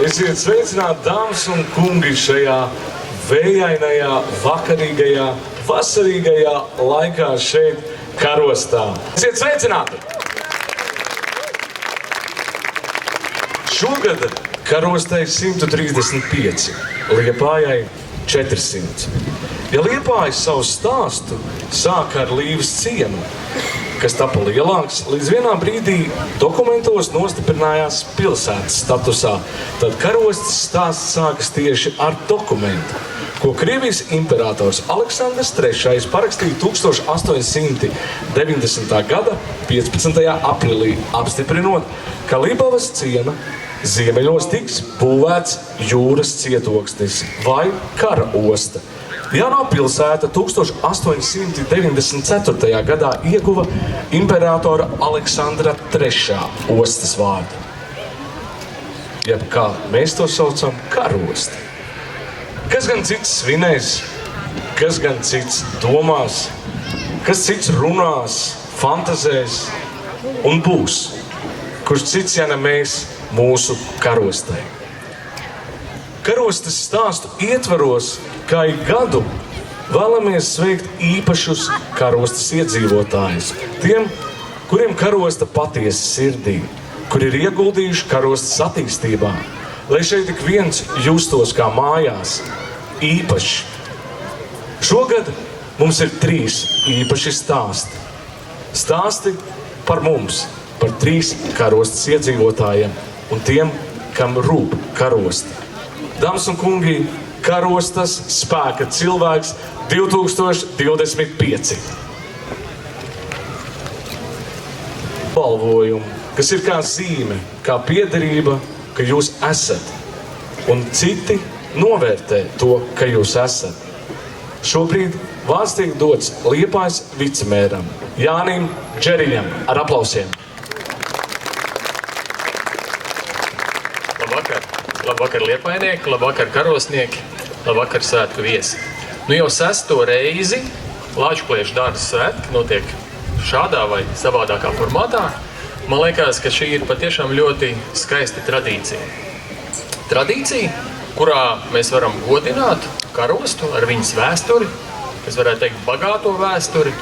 Esiet sveicināti, dāmas un kungi, šajā vējainajā, vakarīgajā, vasarīgajā laikā šeit, Karostā. Esiet sveicināti! Šogad Karostai 135, Liepājai 400. Ja Liepāja savu stāstu sāka ar Līvas ciemu, kas tapa lielāks, līdz vienā brīdī dokumentos nostiprinājās pilsētas statusā, tad Karostas stāsts sākas tieši ar dokumentu, ko Krievijas imperators Aleksandrs III parakstīja 1890. gada 15. aprīlī, apstiprinot, ka Libavas ciema ziemeļos tiks būvēts jūras cietoksnis vai kara osta. Jaunā pilsēta 1894. gadā ieguva imperatora Aleksandra III ostas vārdu. Jeb kā mēs to saucam, karosti. Kas gan cits svinēs, kas gan cits domās, kas cits runās, fantazēs un būs, kurš cits, ja ne mēs, mūsu karostai. Karostas stāstu ietvaros, kā ik gadu, vēlamies sveikt īpašus Karostas iedzīvotājus, tiem, kuriem Karosta patiesa sirdī, kuri ir ieguldījuši Karostas attīstībā, lai šeit ik viens justos kā mājās, īpaši. Šogad mums ir 3 īpaši stāsti. Stāsti par mums, par 3 Karostas iedzīvotājiem un tiem, kam rūp Karosta. Dāmas un kungi, Karostas spēka cilvēks 2025. Balvojumu, kas ir kā zīme, kā piederība, ka jūs esat, un citi novērtē to, ka jūs esat. Šobrīd vārds tiek dots Liepājas vicemēram Jānim Džeriņam ar aplausiem. Labvakar liepainieki, labvakar karosnieki, labvakar svētku viesi. Nu jau 6. reizi Lāčpliešu dārza svētki notiek šādā vai savādākā formātā. Man liekas, ka šī ir patiešām ļoti skaista tradīcija. Tradīcija, kurā mēs varam godināt Karostu ar viņas vēsturi, kas varētu teikt bagāto vēsturi,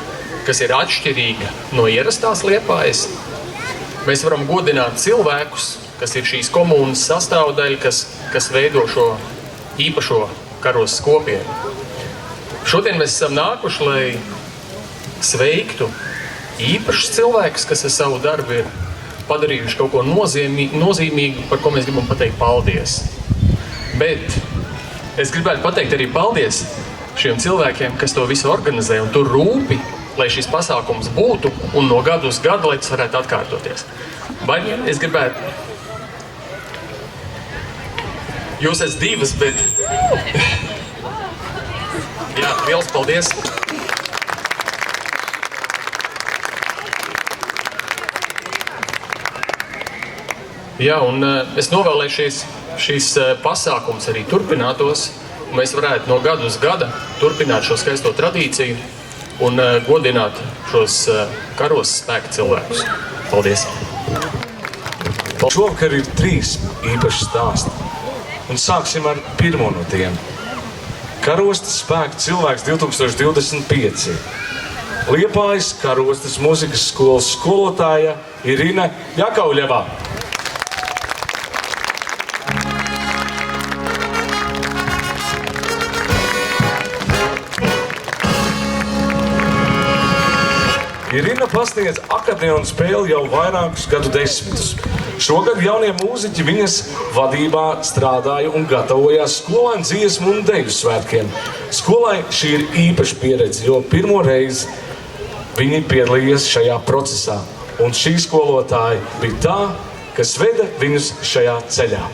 kas ir atšķirīga no ierastās Liepājas. Mēs varam godināt cilvēkus, kas ir šīs komunas sastāvdaļa, kas veido šo īpašo Karostas kopienu. Šodien mēs esam nākuši, lai sveiktu īpašs cilvēks, kas ar savu darbu ir padarījuši kaut ko nozīmīgu, par ko mēs gribam pateikt paldies. Bet es gribētu pateikt arī paldies šiem cilvēkiem, kas to visu organizē un tur rūpi, lai šis pasākums būtu un no gadu uz gadu, lai tas varētu atkārtoties. Vai es gribētu... Jūs esat divas, bet... Jā, liels paldies! Jā, un es novēlēju šīs pasākums arī turpinātos, un mēs varētu no gada uz gada turpināt šo skaisto tradīciju un godināt šos karos spēka cilvēkus. Paldies! Šovakar ir 3 īpaši stāsti, un sāksim ar pirmo no tiem. Karostas spēka cilvēks 2025. Liepājas Karostas mūzikas skolas skolotāja Irina Jakauļevā. Irina pasniedz akordeona spēli jau vairākus gadu desmitus. Šogad jaunie mūziķi viņas vadībā strādāja un gatavojās skolēnu dziesmu un deju svētkiem. Skolai šī ir īpaša pieredze, jo pirmo reizi viņi piedalījās šajā procesā. Un šī skolotāja bija tā, kas veda viņus šajā ceļā.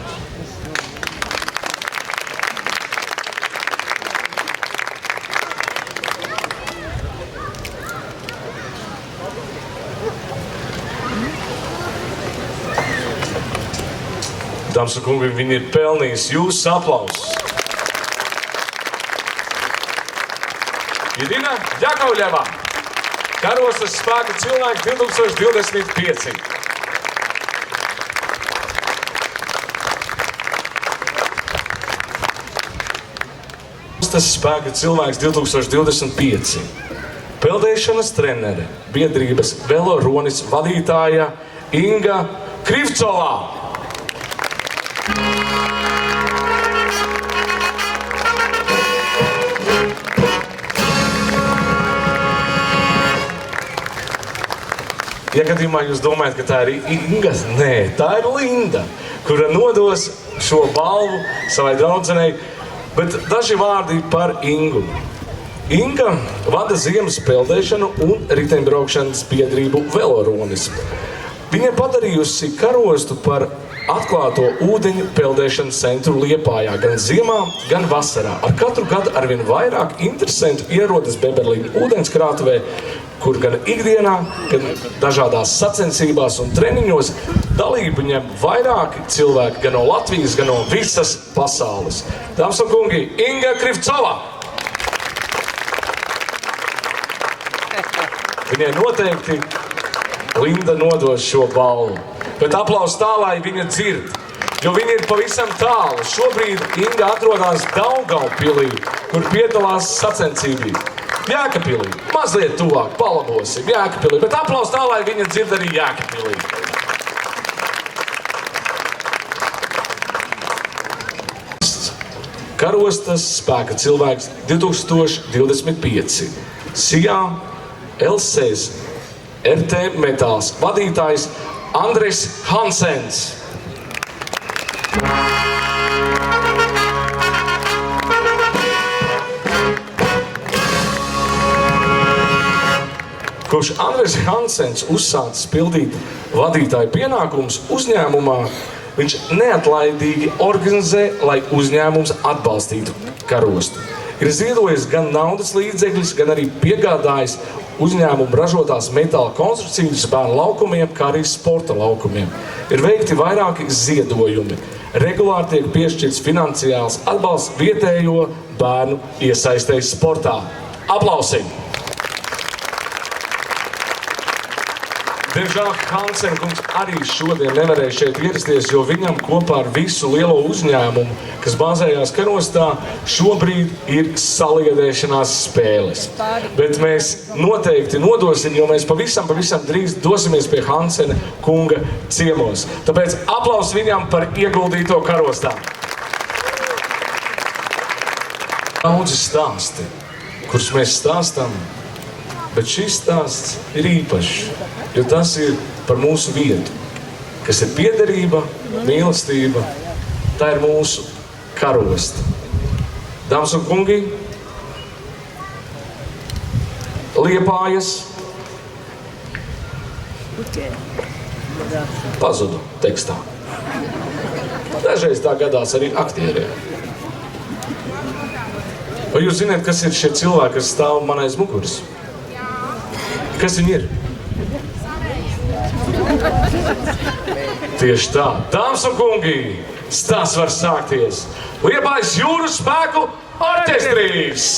Dāmas un kungi, viņi ir pelnījis jūsu aplausus. Irina Jakauļevā, Karostas spēka cilvēks 2025. Karostas spēka cilvēks 2025. Peldēšanas trenere, biedrības Veloronis vadītāja Inga Krivcovā. Ja gadījumā jūs domājat, ka tā ir Inga, nē, tā ir Linda, kura nodos šo balvu savai draudzenei, bet daži vārdi par Ingu. Inga vada ziemas peldēšanu un riteņbraukšanas biedrību Veloronis. Viņa padarījusi Karostu par atklāto ūdeņu peldēšanas centru Liepājā gan ziemā, gan vasarā. Ar katru gadu arvien vairāk interesentu ierodas Beberlīņu ūdenskrātuvē, kur gan ikdienā, gan dažādās sacensībās un treniņos dalību ņem vairāki cilvēki gan no Latvijas, gan no visas pasaules. Dāmas un kungi, Inga Krivcovā! Viņai noteikti Linda nodos šo balvu. Bet aplaus tā, lai viņa dzird, jo viņa ir pavisam tālu. Šobrīd Inga atrodas Daugavpilī, kur piedalās sacensībī. Jēkabpilī, mazliet tuvāk, palabosim, Jēkabpilī, bet aplaus tā, lai viņa dzird arī Jēkabpilī. Karostas spēka cilvēks 2025. Sijā LSES RT Metāls vadītājs Andris Hansens. Kopš Andris Hansens uzsācis pildīt vadītāju pienākumus uzņēmumā, viņš neatlaidīgi organizē, lai uzņēmums atbalstītu Karostu. Ir ziedojis gan naudas līdzekļus, gan arī piegādājis uzņēmumu ražotās metāla konstrukcijas bērnu laukumiem, kā arī sporta laukumiem. Ir veikti vairāki ziedojumi. Regulāri tiek piešķirts finansiāls atbalsts vietējo bērnu iesaistēs sportā. Aplausim! Diemžēl Hansenkungs arī šodien nevarēja šeit ierasties, jo viņam kopā ar visu lielo uzņēmumu, kas bāzējās Karostā, šobrīd ir saliedēšanās spēles. Bet mēs noteikti nodosim, jo mēs pavisam drīz dosimies pie Hansena kunga ciemos. Tāpēc aplaus viņam par ieguldīto Karostā. Daudzi stāsti, kurus mēs stāstam, Bet šis stāsts ir īpašs, jo tas ir par mūsu vietu, kas ir piederība, mīlestība. Tā ir mūsu karosta. Dāmas un kungi, Liepājas pazuda tekstā. Dažreiz tā gadās arī aktieriem. Vai jūs zināt, kas ir šie cilvēki, kas stāv man aiz muguras? Kas viņi ir? Tieši tā. Dāmas un kungi, stāsts var sākties. Liepājas jūru spēku orķestrīs!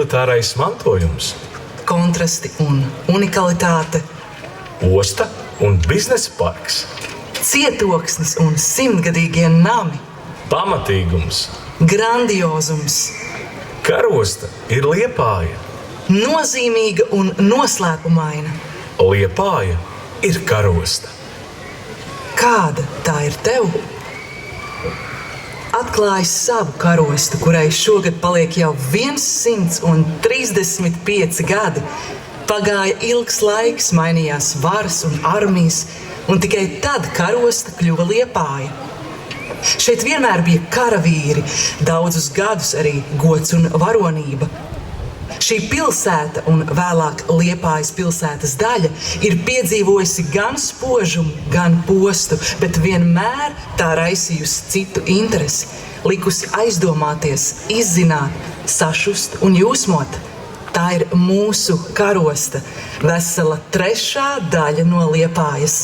militārais mantojums, kontrasti un unikalitāte, osta un biznesa parks, cietoksnis un simtgadīgie nami, pamatīgums. grandiozums, Karosta ir Liepāja. nozīmīga un noslēpumaina. Liepāja ir karosta. Kāda tā ir tev? Atklāj savu karostu, kurai šogad paliek jau 135 gadi. Pagāja ilgs laiks, mainījās varas un armijas, un tikai tad karosta kļuva Liepāja. Šeit vienmēr bija karavīri, daudzus gadus arī gods un varonība. Šī pilsēta un vēlāk Liepājas pilsētas daļa ir piedzīvojusi gan spožumu, gan postu, bet vienmēr tā raisījusi citu interesi, likusi aizdomāties, izzināt, sašust un jūsmot. Tā ir mūsu karosta, vesela 3. daļa no Liepājas.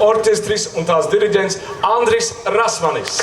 Orķestris un tās diriģents Andris Rasmanis.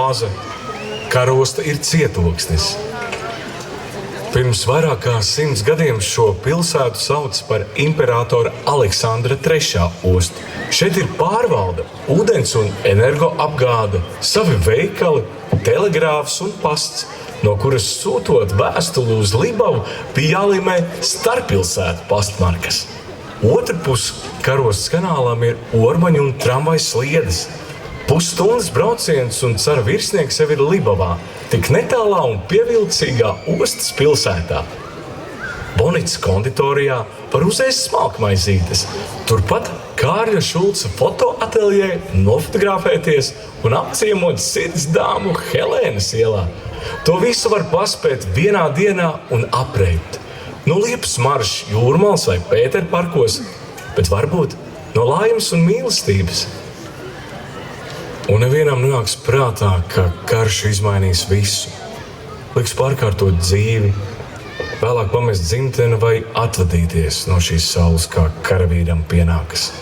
frāze karosta ir cietoksnis. Pirms vairāk kā 100 gadiem šo pilsētu sauc par imperatora Aleksandra III ostu. Šeit ir pārvalde, ūdens un energoapgāde, savi veikali, telegrāfs un pasts, no kuras sūtot vēstuli uz Libavu bija jālīmē starppilsētu pastmarkas. Otrpus karostas kanālam ir ormaņu un tramvajas sliedes. Pusstundas brauciens un cara virsnieks jau ir Libavā, tik netālā un pievilcīgā ostas pilsētā. Bonits konditorijā var uzēst smalkmaizītes. Turpat Kārļa Šulca fotoateljē nofotografēties un apciemot sirds dāmu Helēnas ielā. To visu var paspēt vienā dienā un apreipt. No Liepas marš, Jūrmals vai Pēterparkos, bet varbūt no laimes un mīlestības. Un nevienam nenāks prātā, ka karš izmainīs visu. Liks pārkārtot dzīvi, vēlāk pamest dzimteni vai atvadīties no šīs saules, kā karavīram pienākas.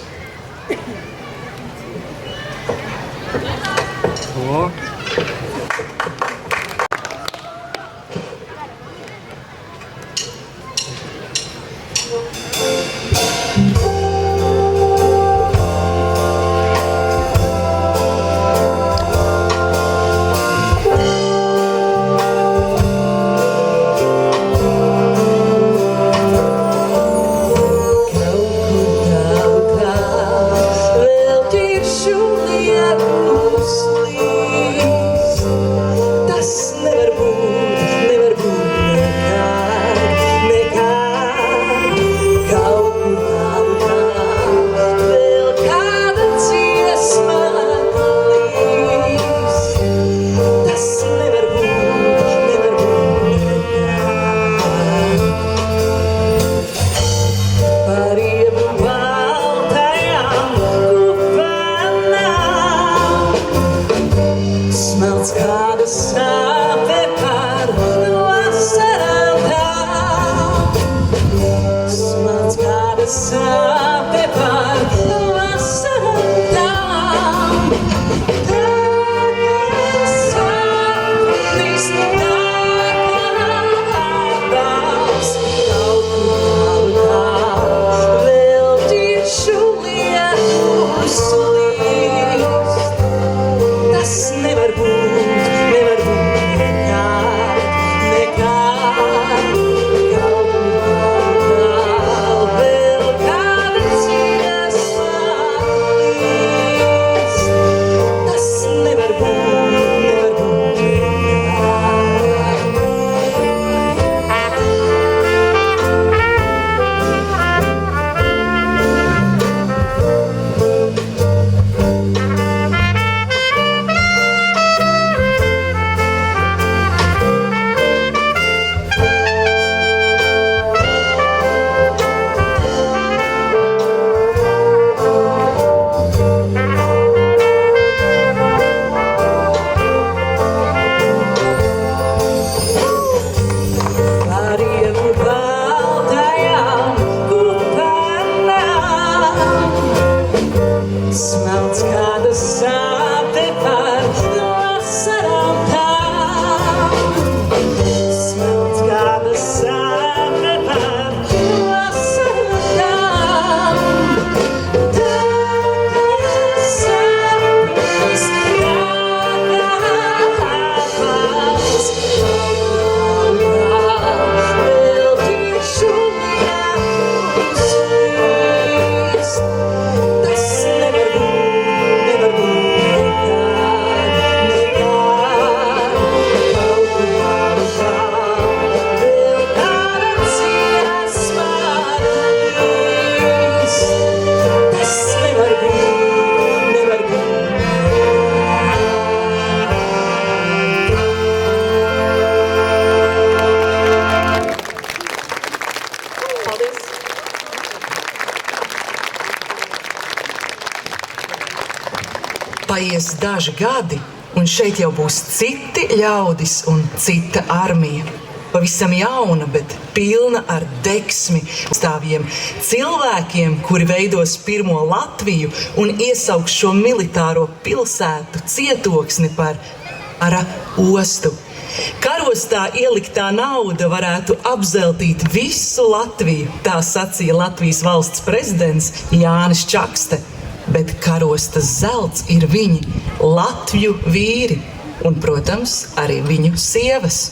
Paies daži gadi, un šeit jau būs citi ļaudis un cita armija. Pavisam jauna, bet pilna ar degsmi, stāvjiem cilvēkiem, kuri veidos pirmo Latviju un iesauks šo militāro pilsētu cietoksni par kara ostu. Karostā ieliktā nauda varētu apzeltīt visu Latviju, tā sacīja Latvijas valsts prezidents Jānis Čakste. Bet karostas zelts ir viņi, Latviju vīri, un, protams, arī viņu sievas.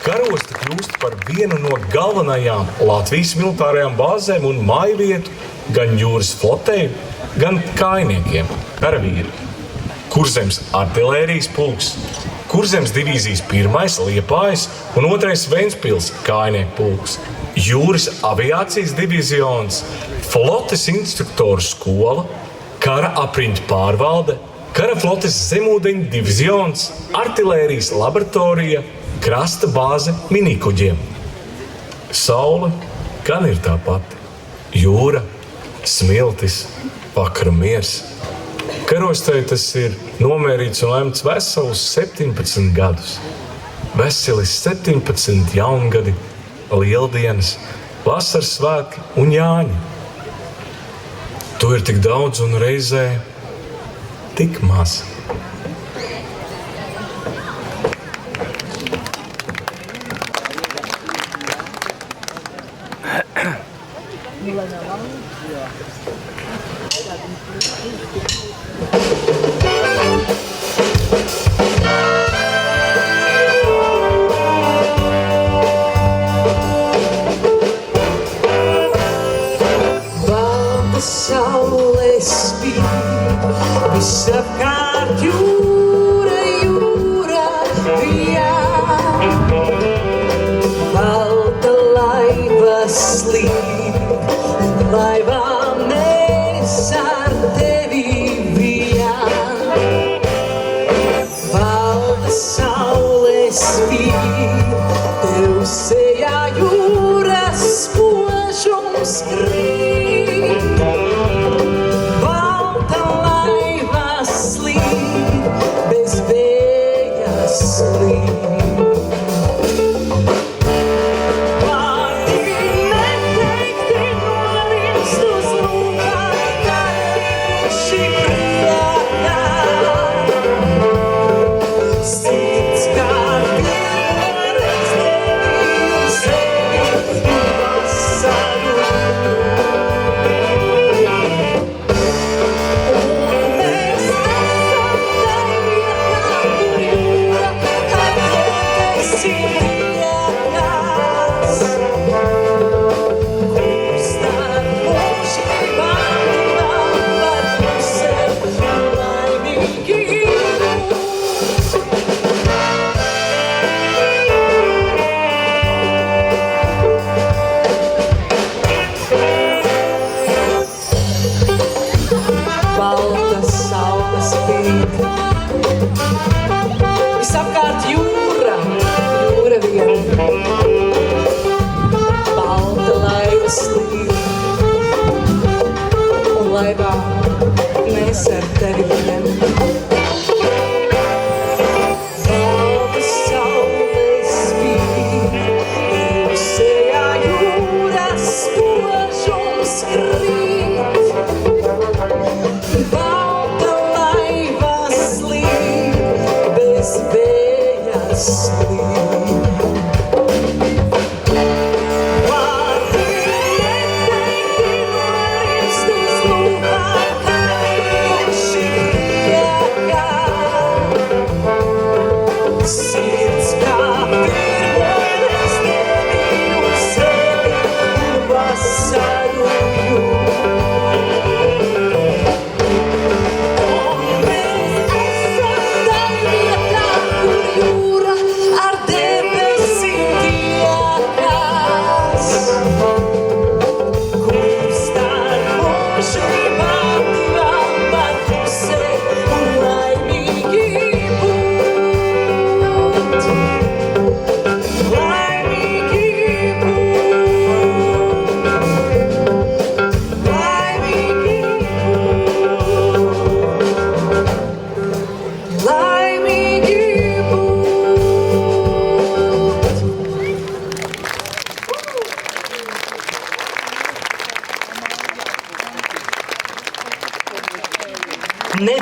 Karosta kļūst par vienu no galvenajām Latvijas militārajām bāzēm un mājvietu gan jūras flotei, gan kājniekiem, karavīri. Kurzemes artilērijas pulks, Kurzemes divīzijas 1. Liepājas un 2. Ventspils kājnieku pulks, jūras aviācijas divīzions, flotes instruktoru skola, kara apriņķu pārvalde, kara flotes zemūdeņu divizions, artilērijas laboratorija, krasta bāze minikuģiem. Saule gan ir tā pati. Jūra, smiltis, vakara miers. Karostai tas ir nomērīts un lemts veselus 17 gadus. Veseli 17 jaungadi, lieldienas, vasaras svētki un Jāņi. To ir tik daudz un reizē tik maz. Balta saule spīd, visapkārt jūra, jūra vijā. Balta laiva slīd, laivā mēs ar tevi vijām. Balta saule spīd, tev sejā jūras spožums krīt. Balta laiva slīd, bez vējas slīd.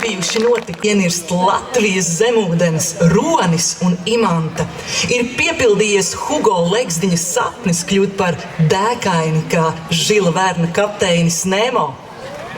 bijuši notikumi ienirst Latvijas zemūdenes Ronis un Imanta. Ir piepildījies Hugo Legzdiņa sapnis kļūt par dēkaini kā Žila Verna kapteinis Nemo.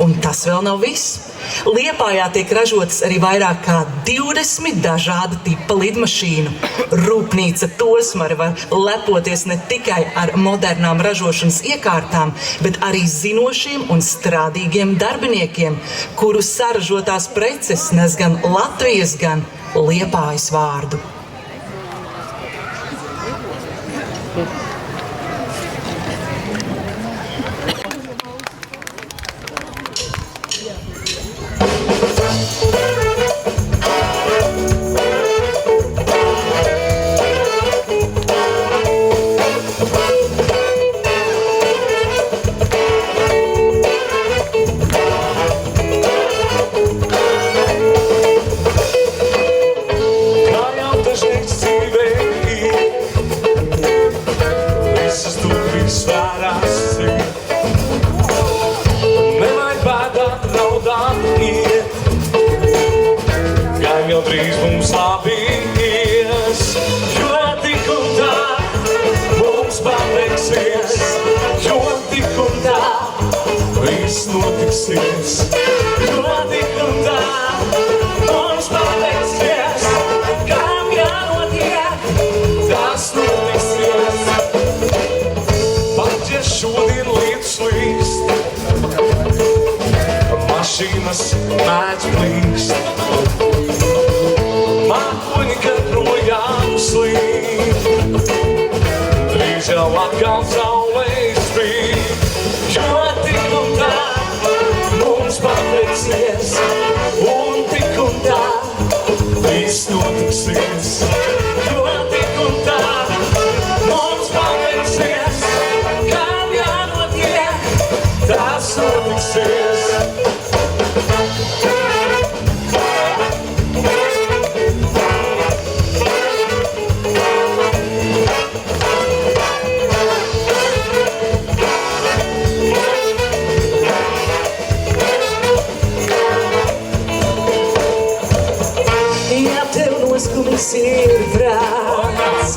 Un tas vēl nav viss. Liepājā tiek ražotas arī vairāk kā 20 dažāda tipa lidmašīnu. Rūpnīca Tosmare var lepoties ne tikai ar modernām ražošanas iekārtām, bet arī zinošiem un strādīgiem darbiniekiem, kuru saražotās preces nes gan Latvijas, gan Liepājas vārdu. Mašīnas mēdz plīkst, mākoņi, kad projām slīd, drīz jau atkal saulē spīd, jo tik un tā mums pateiksies, un tik un tā viss notiksies, jo tik un tā mums pateiksies, kam jānotiek, tas notiksies. Ir prāts,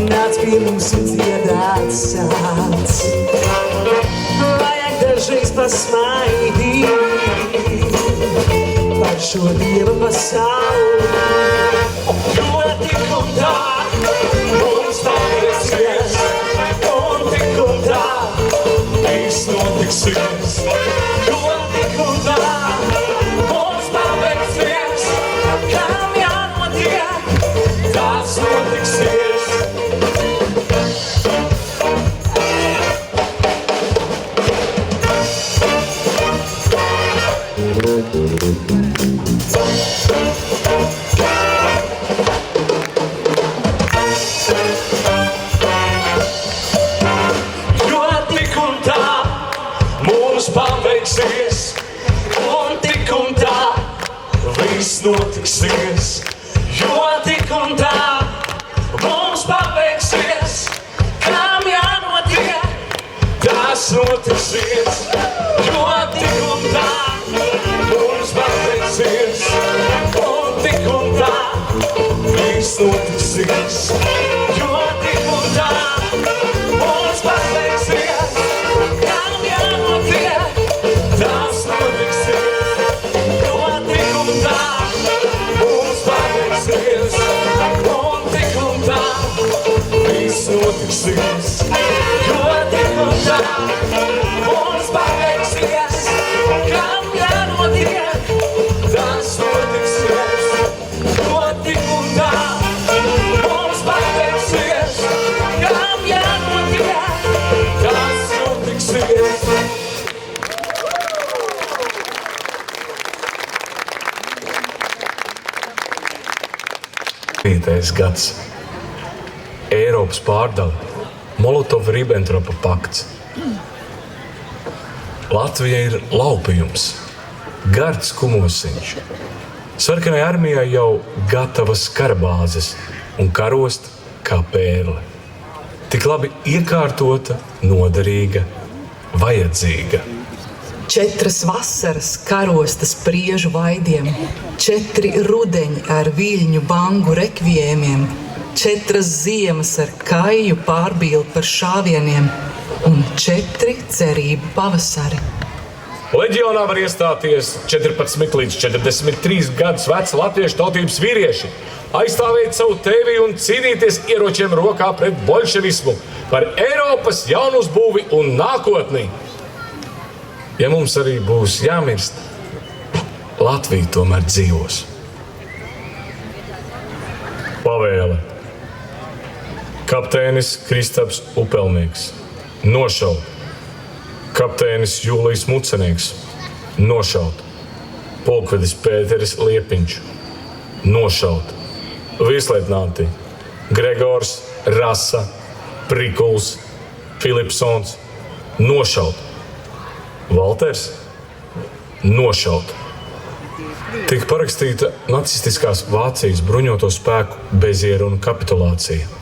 nāc pie mums un dziedāt sāc. Vajag dažreiz pasmaidīt par šo dieva pasauli. Jo tik un tā mums pateiksies, un tik un tā viss notiksies. Jo tik un tā mums pateiksies, kam tas notiksies. Jo tik un tā mums paveiksies, un tik un tā viss notiksies. Jo tik un tā mums paveiksies, kam jānotiek, tas notiksies. Jo tik un tā mums paveiksies, un tik un tā viss notiksies. Jo tik un tā mums paveiksies, kam jānotiek, tas notiksies. Jo tik un tā mums paveiksies, un tik un tā viss notiksies. Jo tik un tā mums paveiksies, kam jānotiek, tas notiksies. Jo tik un tā mums paveiksies, kam jānotiek, tas notiksies. Gads. Eiropas pārdala, Molotova-Ribbentropa pakts. Latvija ir laupījums, gards kumosiņš. Sarkanai armijai jau gatavas karabāzes un karost kā pērle. Tik labi iekārtota, noderīga, vajadzīga. 4 vasaras karostas priežu vaidiem, 4 rudeņi ar viļņu bangu rekviēmiem, 4 ziemas ar kaju pārbīli par šāvieniem un 4 cerību pavasari. Leģionā var iestāties 14 līdz 43 gadus veci latviešu tautības vīrieši, aizstāvēt savu tevi un cīnīties ieročiem rokā pret bolševismu par Eiropas jaunuzbūvi un nākotni. Ja mums arī būs jāmirst, Latvija tomēr dzīvos. Pavēle. Kapteinis Kristaps Upelnieks. Nošaut. Kapteinis Jūlijs Mucenieks. Nošaut. Pulkvedis Pēteris Liepiņš. Nošaut. Virsleitnanti Gregors, Rasa, Prikuls, Filipsons. Nošaut. Valters. Nošaut. Tika parakstīta nacistiskās Vācijas bruņoto spēku bezieru un kapitulācija.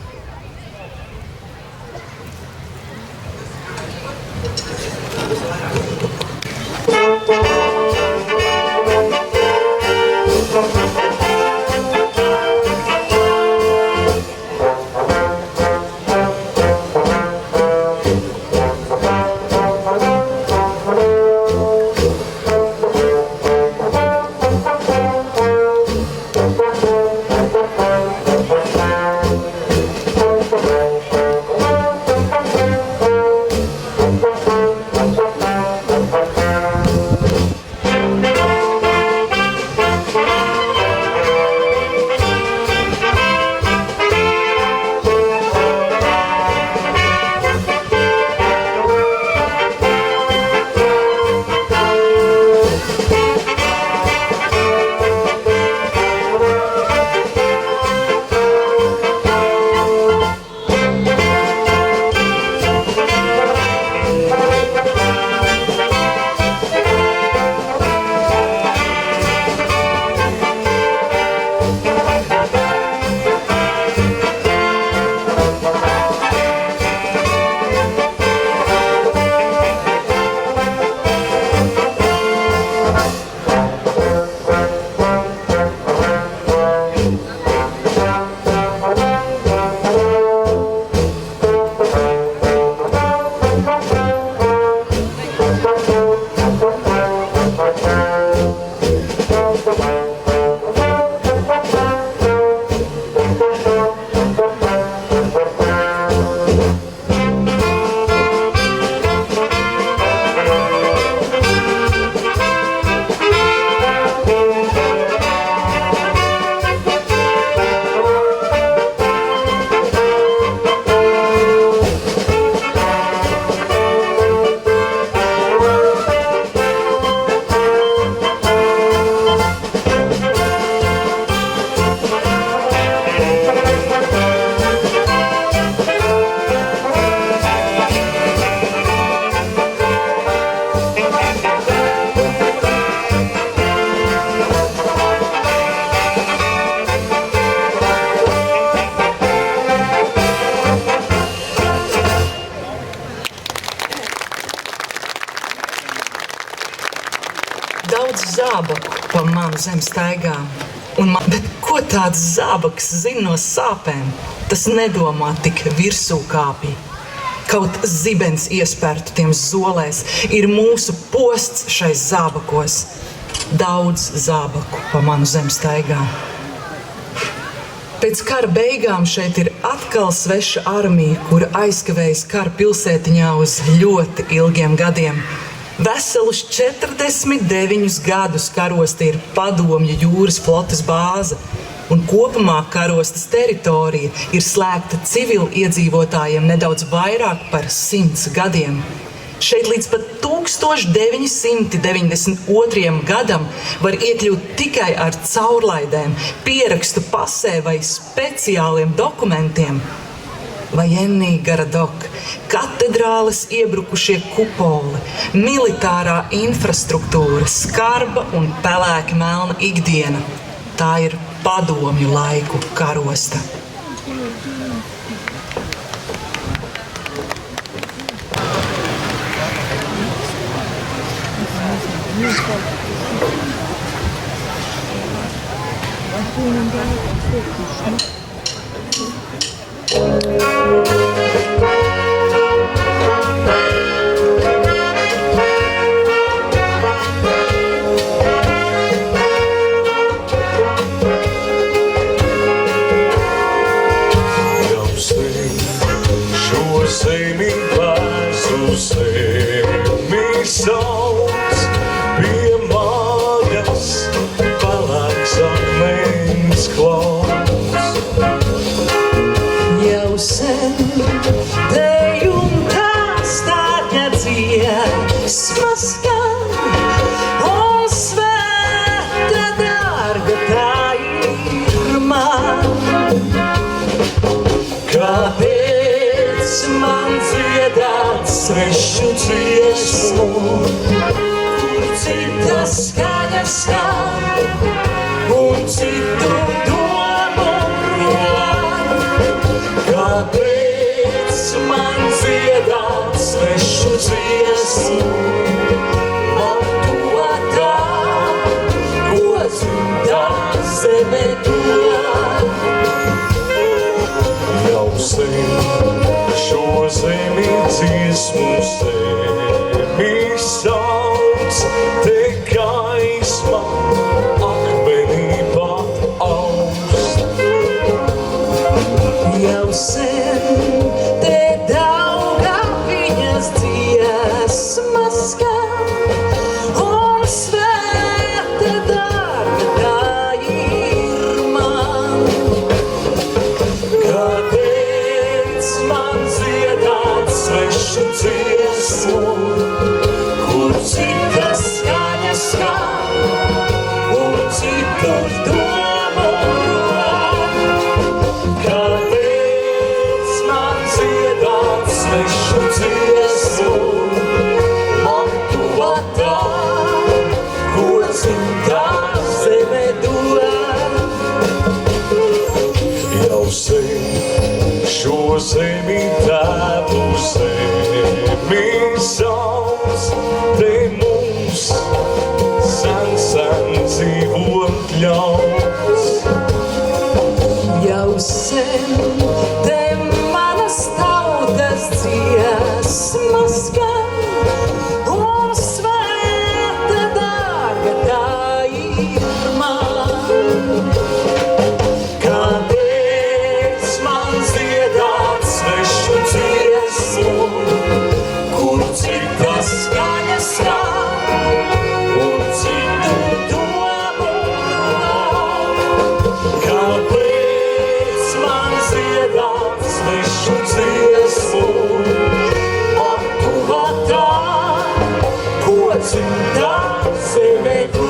Daudz zābaku pa manu zem staigām. Bet ko tāds zābaks zina no sāpēm? Tas nedomā tik virsū kāpī. Kaut zibens iespērtu tiem zolēs, ir mūsu posts šais zābakos. Daudz zābaku pa manu zem staigām. Pēc kara beigām šeit ir atkal sveša armija, kura aizkavējas kara pilsētiņā uz ļoti ilgiem gadiem. Veselus 49 gadus karosta ir Padomju jūras flotes bāze, un kopumā karostas teritorija ir slēgta civilu iedzīvotājiem nedaudz vairāk par 100 gadiem. Šeit līdz pat 1992. Gadam var iekļūt tikai ar caurlaidēm, pierakstu pasē vai speciāliem dokumentiem. Vajenī Garadok, katedrāles iebrukušie kupoli, militārā infrastruktūra, skarba un pelēki melna ikdiena. Tā ir padomju laiku karosta. Svešu dziesmu, kur citas skaņas skan, un citu domu rod. Kāpēc man dziedāt svešu dziesmu, man to tā, ko dzimtā zeme dod. Jau sen šo zemi dziesmu zemi sauc, te gaisma akmenī pat augst. Jau sen te Daugavpils dziesmas skan, un svēta darba tā ir man. Kāpēc man dziedāt svešu dziesmu, kur citas skaņas skan, un citu domu rod? Kāpēc man dziedāt svešu dziesmu, man to tā, ko dzimtā zeme dod? Jau sen šo zemi tēvu zemi sauc, te mums sen dzīvot ļauts. Jau sen te manas tautas dziesmas skan, un svēta dārga tā ir man. Kāpēc man dziedāt svešu dziesmu, kur citas skaņas skan, un citu domu rod? Kāpēc man dziedāt svešu dziesmu, man to tā, ko dzimtā zeme dod?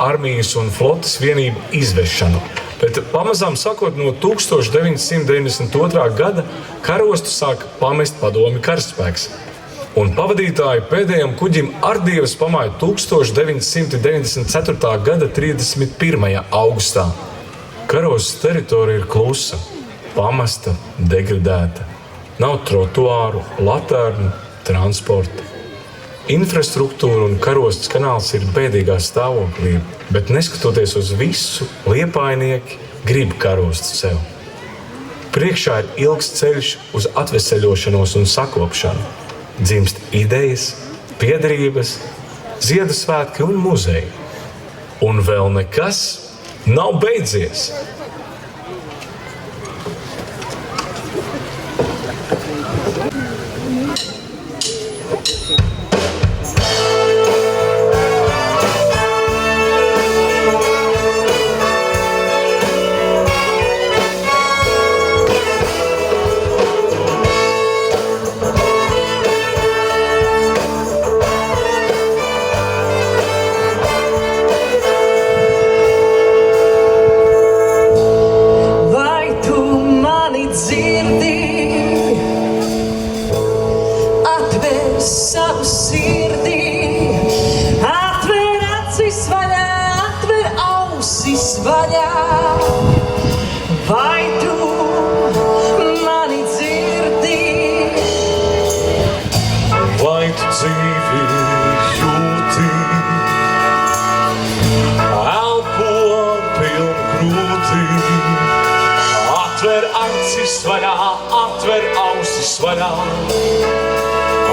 armijas un flotes vienību izvešanu. Bet pamazām sakot, no 1992. gada karostu sāka pamest padomju karaspēks. Un pavadītāju pēdējiem kuģim Ardievas pamāja 1994. gada 31. augustā. Karostas teritorija ir klusa, pamesta, degradēta. Nav trotuāru, latērnu, transporta. Infrastruktūra un karostas kanāls ir bēdīgā stāvoklī, bet neskatoties uz visu, liepainieki grib karostu sev. Priekšā ir ilgs ceļš uz atveseļošanos un sakopšanu. Dzimst idejas, piederības, Ziedasvētki un muzeji. Un vēl nekas nav beidzies.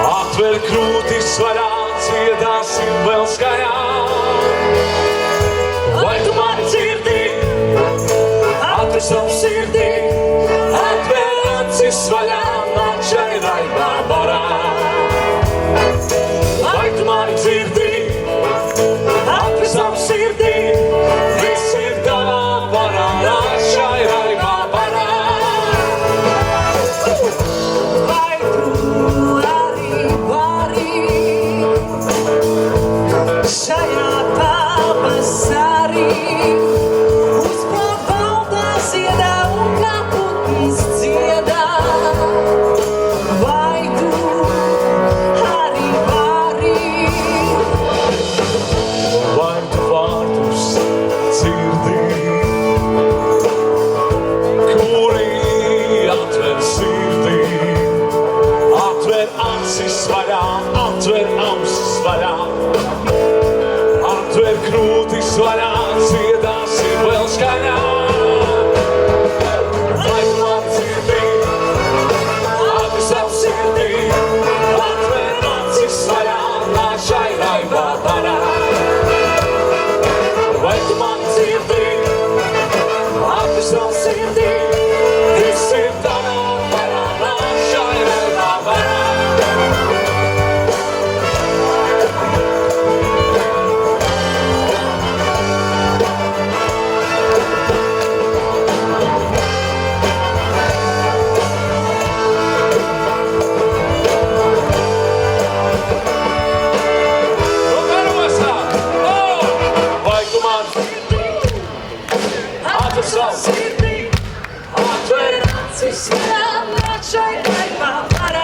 Atver krūtis svarā, dziedāsim vēl skaļāk. Vai tu mani dzirdi? Atver savu sirdī, atver acis vaļā, nāk šai raibā barā. Vai tu mani dzirdi? Atver savu sirdī, viss ir tavā varā, nāk šai raibā barā. Šajā pavasarī uz pavaldā ziedā un kā putns dziedā. Vai tu arī vari? Vai tu vārdus dzirdi, kuri atver sirdī, atver acis vaļā, atver ausis vaļā. Atver krūtis vaļā, dziedāsim vēl skaļāk. Vai tu mani dzirdi? Atver savu sirdī, atver acis vaļā, nāk šai raibā barā. Vai tu mani dzirdi? Atver savu sirdī, viss ir tavā varā, nāk šai raibā barā.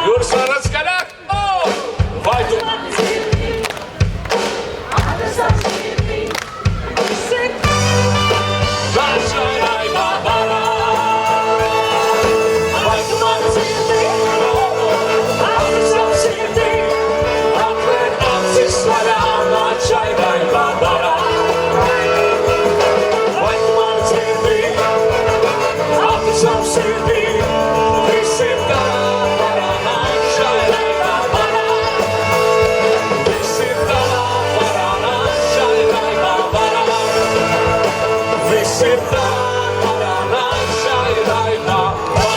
Jūras varat skaļāk? Vai tu mani dzirdi? Atver savu sirdī, viss ir nāk šai raibā barā. Vai tu mani dzirdi? Atver savu sirdī, atver acis vaļā, nāk šai raibā barā. Vai tu mani dzirdi? Atver savu sirdī, viss ir tavā varā, nāk šai raibā barā. Viss ir tavā varā, nāk šai raibā barā. Viss ir tavā varā, nāk šai raibā barā.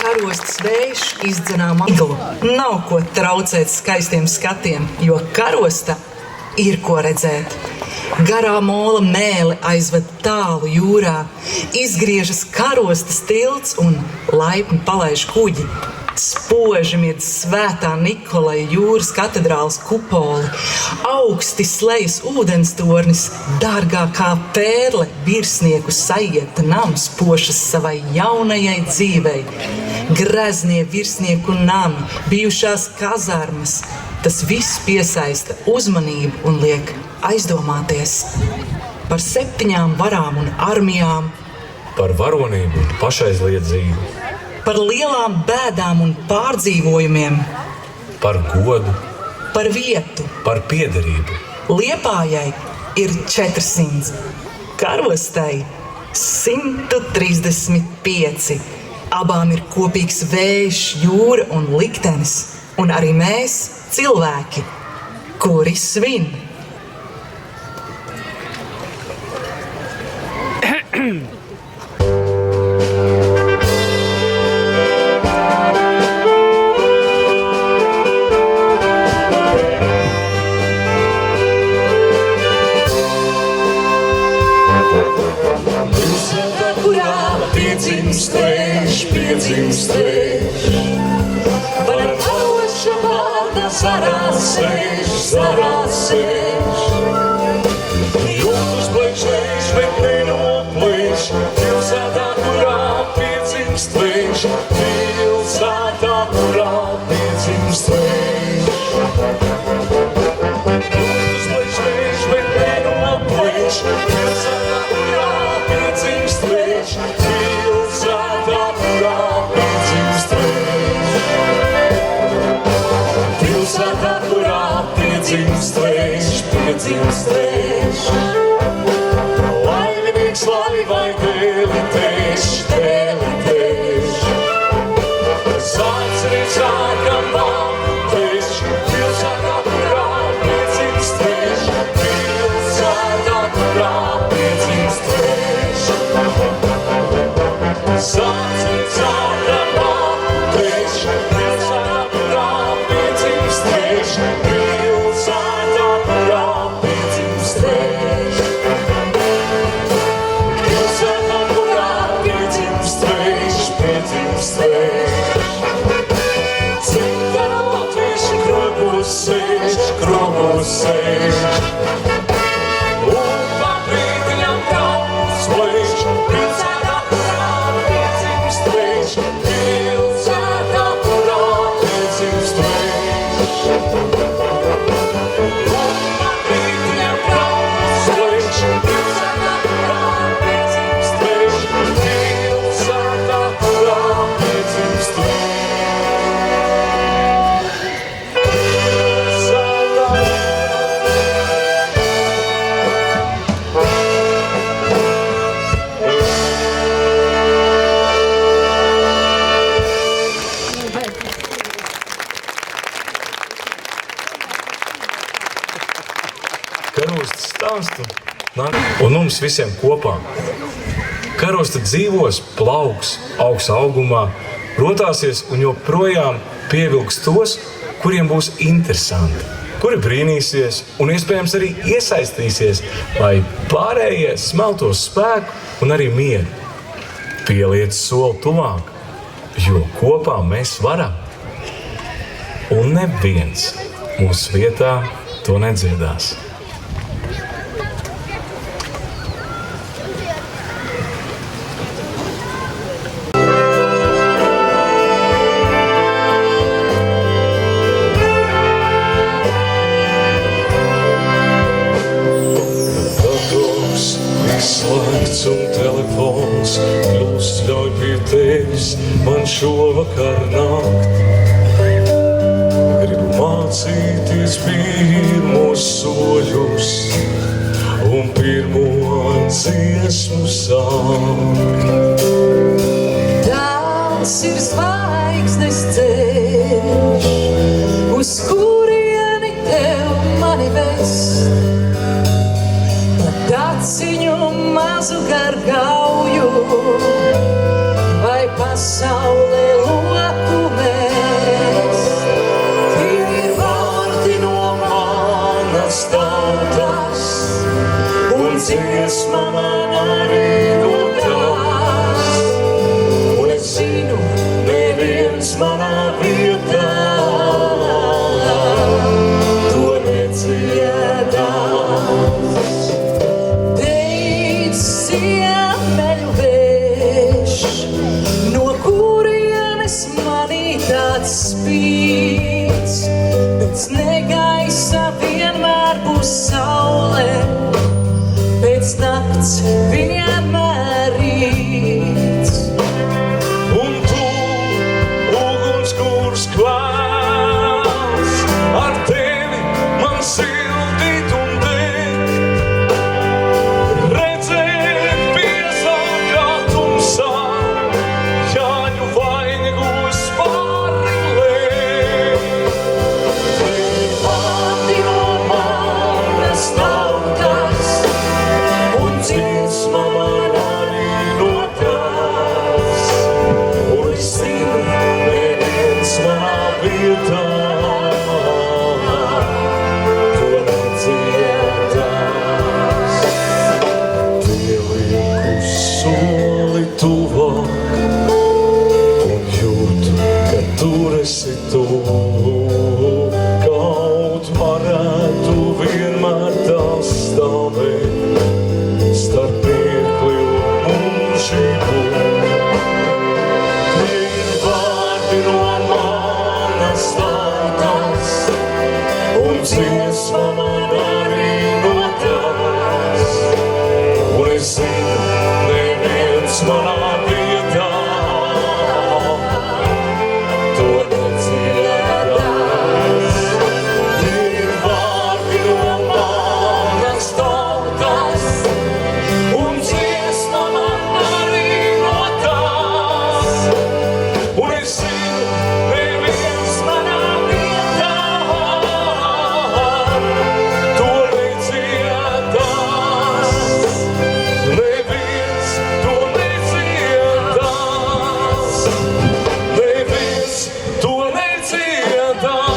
Karostas vējš izdzenām iglu. Nav ko traucēt skaistiem skatiem, jo karosta ir ko redzēt. Garā mola mēle aizved tālu jūrā, izgriežas karostas tilts un laipni palaiž kuģi. Spoži miedz svētā Nikolaja jūras katedrāles kupoli, augsti slejas ūdenstornis, dārgā kā pērle virsnieku sajieta nams pošas savai jaunajai dzīvei. Greznie virsnieku nami, bijušās kazarmas, tas viss piesaista uzmanību un liek aizdomāties par 7 varām un armijām, Par varonību un pašaizliedzību, par lielām bēdām un pārdzīvojumiem, par godu, par vietu. par piederību. Liepājai ir 400, karostai 135. Abām ir kopīgs vējš, jūra un liktenis, un arī mēs, cilvēki, kuri svin. Piedzimstēs, par pauša vārda sarāsēs. Jūtas plēšēs, bet nenoplēš, pilsētā, kurā piedzimstēs, pilsētā, kurā piedzimstēs. Jūtas plēšēs, bet nenoplēš, pilsētā, kurā piedzimstēs, pilsētā, kurā piedzimstēs. Pilsētā, kurā piedzimstēs, piedzimstēs. Laimīgs laivai dēlitēs, dēlitēs. Sācīs ārkam vākutēs, pilsētā, kurā piedzimstēs, pilsētā, kurā piedzimstēs. Sācīs ārkam vākutēs, pilsētā, kurā piedzimstēs, pilsētā, kurā piedzimstēs. Pilsētā, kurā piedzimstēs, piedzimstēs. Cita latvieši krogos sēž, krogos sēž. Un pa brīdiņam brauc plēš, pilsētā, kurā piedzimstēs, pilsētā, kurā piedzimstēs. Un pa brīdiņam brauc plēš, pilsētā, kurā piedzimstēs, pilsētā, kurā piedzimstēs. Karosta stāstu nāk un mums visiem kopā. Karosta dzīvos, plauks, augs augumā, rotāsies un joprojām pievilks tos, kuriem būs interesanti, kuri brīnīsies un iespējams arī iesaistīsies, lai pārējie smeltos spēku un arī mieru. Pieliec soli tuvāk, jo kopā mēs varam. Un neviens mūsu vietā to nedziedās. Slēgts un telefons kļūst ļauj pie tevis man šovakar nākt. Gribu mācīties pirmos soļus un pirmo dziesmu sākt. Tas ir zvaigznes ceļš, uz kurieni tev mani vest. Daciņu mazu gargauju, vai pasaulē loku mēs. Tie ir vārdi no manas tās. man arī no tās. Un es zinu, neviens manā vietā to nedziedās. Teic, ziemeļu vējš, no kurienes manī tāds spīds, pēc negaisa vienmēr būs saule, pēc nakts vienmēr rīts. Un tu, ugunskurs klāts, ar tevi man sildīt un degt. Redzēt piesākā tumsā, Jāņu vainagos pārilēt. Vārdi no manas tautas, un dziesma man arī no tās. Un es zinu, neviens manā vietā to nedziedās. Pielieku soli tuvāk un jūtu, ka tur esi tu. Kaut varētu vienmēr tā stāvēt starp mirkli un mūžību. Vārdi no manas tautas, un dziesma man arī no tās. Un es zinu, neviens manā vietā to nedziedās. Vārdi no manas tautas, un dziesma man arī no tās. Un es zinu, neviens manā vietā to nedziedās. Neviens to nedziedās. Neviens to nedziedās.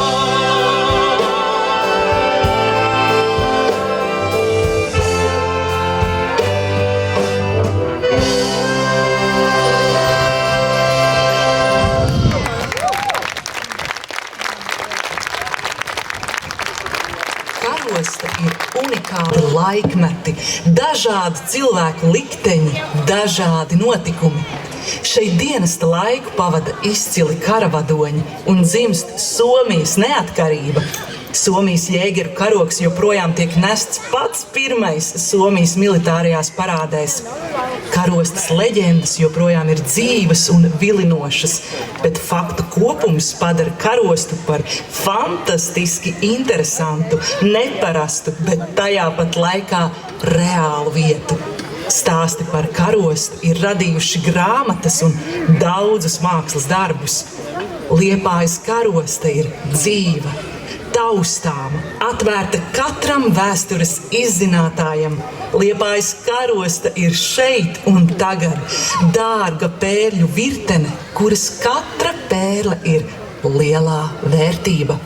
Karosta ir unikāli laikmeti, dažādi cilvēku likteņi, dažādi notikumi. Šeit dienesta laiku pavada izcili karavadoņi un dzimst Somijas neatkarība. Somijas jēgeru karogs joprojām tiek nests pats pirmais Somijas militārajās parādēs. Karostas leģendas joprojām ir dzīvas un vilinošas, bet faktu kopums padara karostu par fantastiski interesantu, neparastu, bet tajā pat laikā reālu vietu. Stāsti par karostu ir radījuši grāmatas un daudzus mākslas darbus. Liepājas karosta ir dzīva, taustāma, atvērta katram vēstures izzinātājam. Liepājas karosta ir šeit un tagad, dārga pērļu virtene, kuras katra pērle ir lielā vērtība.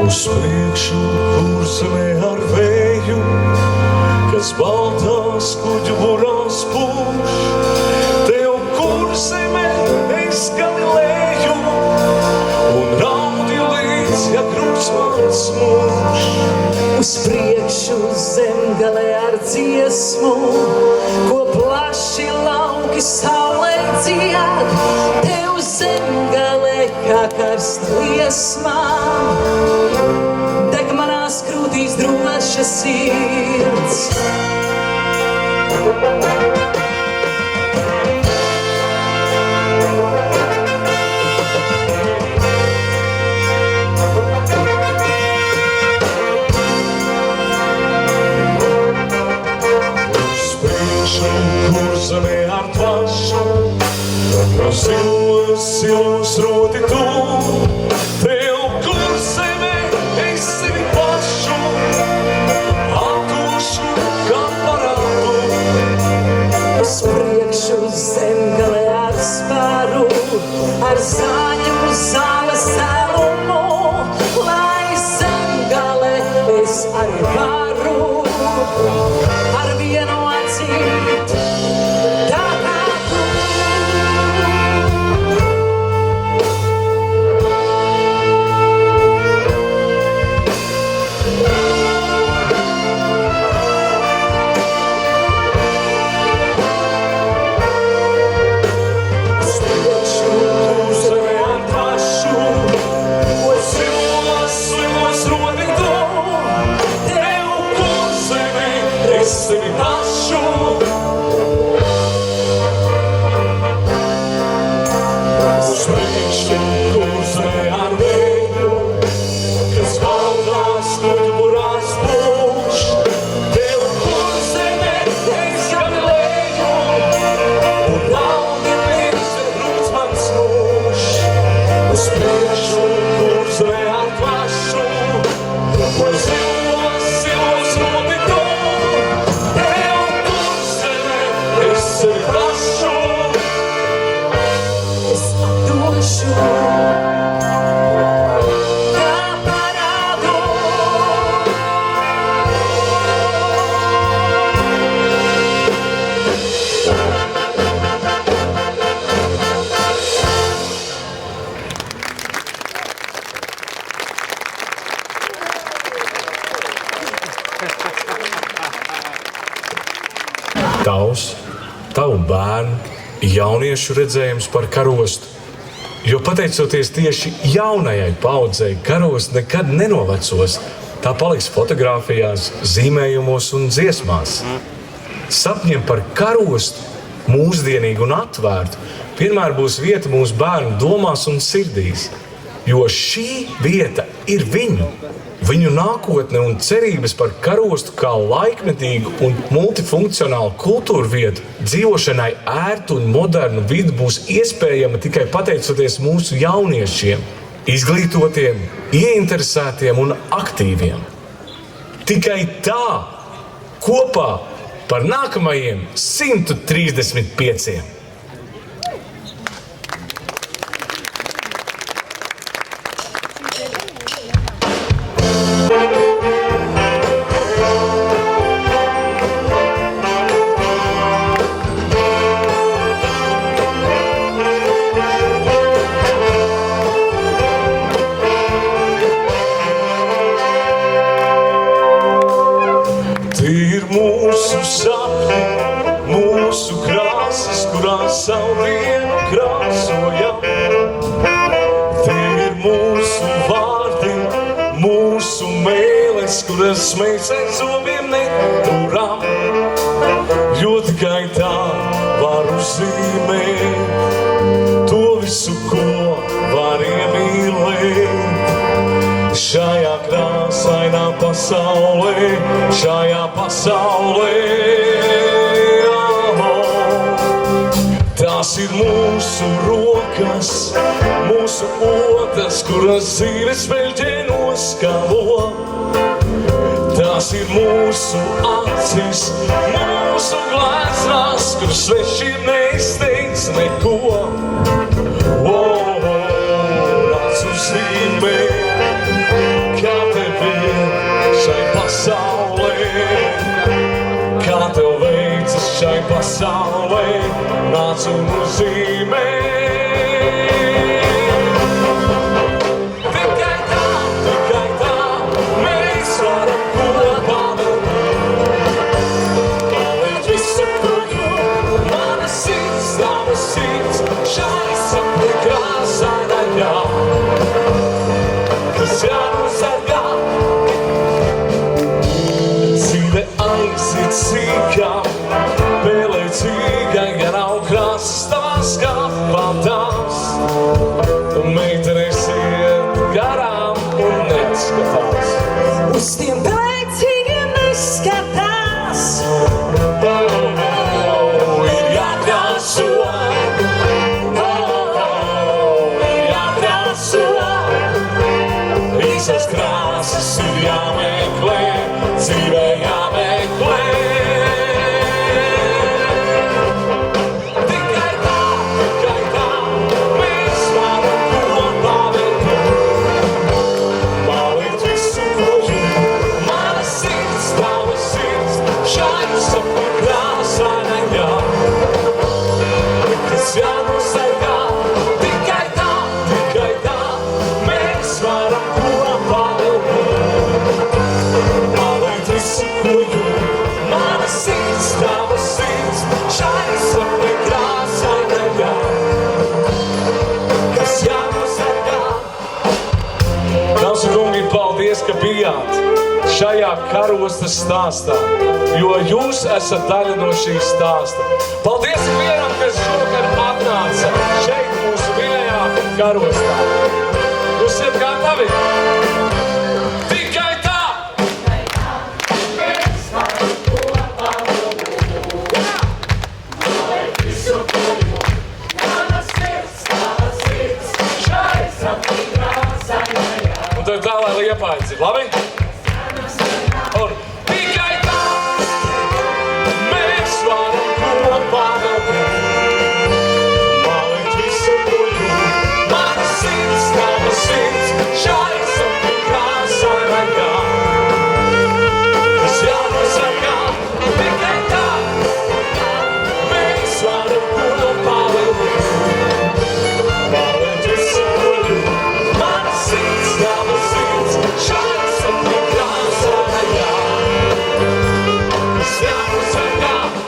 Uz priekšu kursime ar vēju, kas baltās kuģu burās pūš. Tev kursime es Galileju, un raudi līdz, ja grūts mans mūž. Uz priekšu zemgalē ar dziesmu, ko plaši lauki saulē dzied. Tev zemgalē kā karsta liesmā, deg manās krūtīs droša sirds. Kurzeme ar tvašu, no silos roti tu, tev kursē es tevi pašu. Uz priekšu kurzē ar vēju, kas valdās turburās būš. Tev kurzeme neizskan leju, un valdi pirksti rūts man snūš. Uz priekšu kurzē ar pašu, un zilos rūti tu. Tev kurzeme es sevi pašu. Es došu kā parādu. Tavu bērnu, jauniešu redzējums par karostu. Jo pateicoties tieši jaunajai paudzei, karosts nekad nenovecos. Tā paliks fotografijās, zīmējumos un dziesmās. Sapņiem par karostu, mūsdienīgu un atvērtu, vienmēr būs vieta mūsu bērnu domās un sirdīs. Jo šī vieta ir viņu nākotne un cerības par karostu kā laikmetīgu un multifunkcionālu kultūru vietu dzīvošanai ērtu un modernu vidi būs iespējama tikai pateicoties mūsu jauniešiem, izglītotiem, ieinteresētiem un aktīviem. Tikai tā, kopā par nākamajiem 135. Mūsu sapņi, mūsu krāsas, kurās savu dienu krāsojam. Tie ir mūsu vārdi, mūsu mēles, kuras mēs aiz zobiem neturam. Jo tikai tā var uzzīmēt to visu, ko var iemīlēt. Šajā krāsainā pasaulē, šajā pasaulē, tās ir mūsu rokas, mūsu otas, kuras dzīves veļķē noskalo. Tās ir mūsu acis, mūsu glāzās, kur svešiem neizteic neko. Nāc uzzīmēt, kā tev ir šai pasaulē, kā tev veicas šai pasaulē, nāc un uzzīmē. Tikai tā, mēs varam kopā palikt visu tuju. Mana sirds, tava sirds, šai sapņu krāsainajā, kas jānosargā. Dzīve aiziet sīkā, pēlēcīga, ja nav krāsas tavā skapā. šajā karostas stāstā, jo jūs esat daļa no šī stāsta. Paldies ikvienam, kas šovakar atnāca šeit mūsu mīļajā karostā. Jūs esat gatavi?